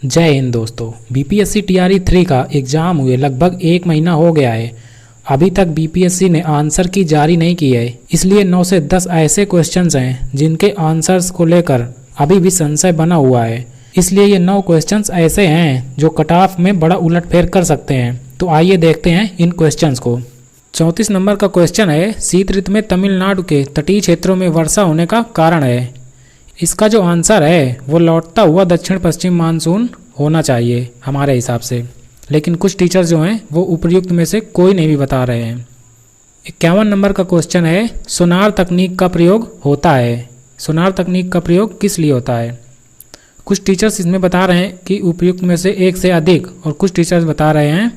जय हिंद दोस्तों। BPSC TRE 3 का एग्ज़ाम हुए लगभग 1 महीना हो गया है। अभी तक बीपीएससी ने आंसर की जारी नहीं की है, इसलिए 9 से 10 ऐसे क्वेश्चंस हैं जिनके आंसर्स को लेकर अभी भी संशय बना हुआ है। इसलिए ये 9 क्वेश्चंस ऐसे हैं जो कट ऑफ में बड़ा उलटफेर कर सकते हैं। तो आइए देखते हैं इन क्वेश्चंस को। 34 नंबर का क्वेश्चन है, शीत ऋतु में तमिलनाडु के तटीय क्षेत्रों में वर्षा होने का कारण है। इसका जो आंसर है वो लौटता हुआ दक्षिण पश्चिम मानसून होना चाहिए हमारे हिसाब से, लेकिन कुछ टीचर्स जो हैं वो उपर्युक्त में से कोई नहीं भी बता रहे हैं। 51 नंबर का क्वेश्चन है, सोनार तकनीक का प्रयोग होता है। सोनार तकनीक का प्रयोग किस लिए होता है? कुछ टीचर्स इसमें बता रहे हैं कि उपर्युक्त में से एक से अधिक, और कुछ टीचर्स बता रहे हैं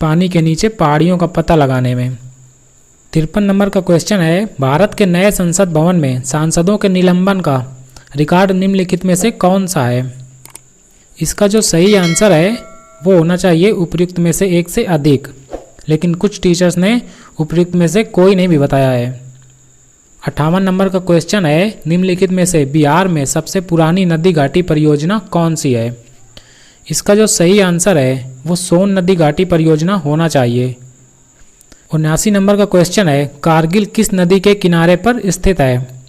पानी के नीचे पहाड़ियों का पता लगाने में। 53 नंबर का क्वेश्चन है, भारत के नए संसद भवन में सांसदों के निलंबन का रिकॉर्ड निम्नलिखित में से कौन सा है? इसका जो सही आंसर है वो होना चाहिए उपर्युक्त में से एक से अधिक, लेकिन कुछ टीचर्स ने उपर्युक्त में से कोई नहीं भी बताया है। 58 नंबर का क्वेश्चन है, निम्नलिखित में से बिहार में सबसे पुरानी नदी घाटी परियोजना कौन सी है? इसका जो सही आंसर है वो सोन नदी घाटी परियोजना होना चाहिए। 79 नंबर का क्वेश्चन है, कारगिल किस नदी के किनारे पर स्थित है?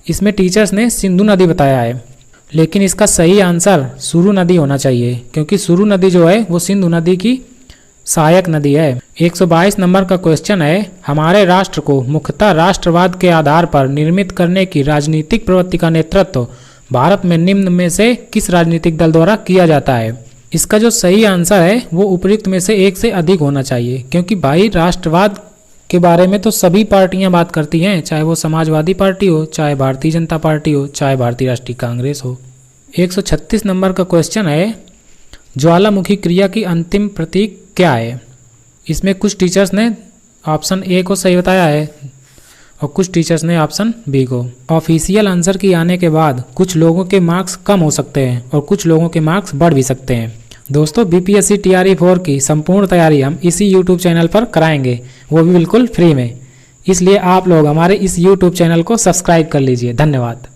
इसमें टीचर्स ने सिंधु नदी बताया है, लेकिन इसका सही आंसर सुरु नदी होना चाहिए, क्योंकि सुरु नदी जो है वो सिंधु नदी की सहायक नदी है। 122 नंबर का क्वेश्चन है, हमारे राष्ट्र को मुख्यतः राष्ट्रवाद के आधार पर निर्मित करने की राजनीतिक प्रवृत्ति का नेतृत्व भारत में निम्न में से किस राजनीतिक दल द्वारा किया जाता है? इसका जो सही आंसर है वो उपर्युक्त में से एक से अधिक होना चाहिए, क्योंकि भाई राष्ट्रवाद के बारे में तो सभी पार्टियां बात करती हैं, चाहे वो समाजवादी पार्टी हो, चाहे भारतीय जनता पार्टी हो, चाहे भारतीय राष्ट्रीय कांग्रेस हो। 136 नंबर का क्वेश्चन है, ज्वालामुखी क्रिया की अंतिम प्रतीक क्या है? इसमें कुछ टीचर्स ने ऑप्शन ए को सही बताया है और कुछ टीचर्स ने ऑप्शन बी को। ऑफिशियल आंसर की आने के बाद कुछ लोगों के मार्क्स कम हो सकते हैं और कुछ लोगों के मार्क्स बढ़ भी सकते हैं। दोस्तों, बीपीएससी टीआरई 4 की संपूर्ण तैयारी हम इसी यूट्यूब चैनल पर कराएंगे, वो भी बिल्कुल फ्री में। इसलिए आप लोग हमारे इस यूट्यूब चैनल को सब्सक्राइब कर लीजिए। धन्यवाद।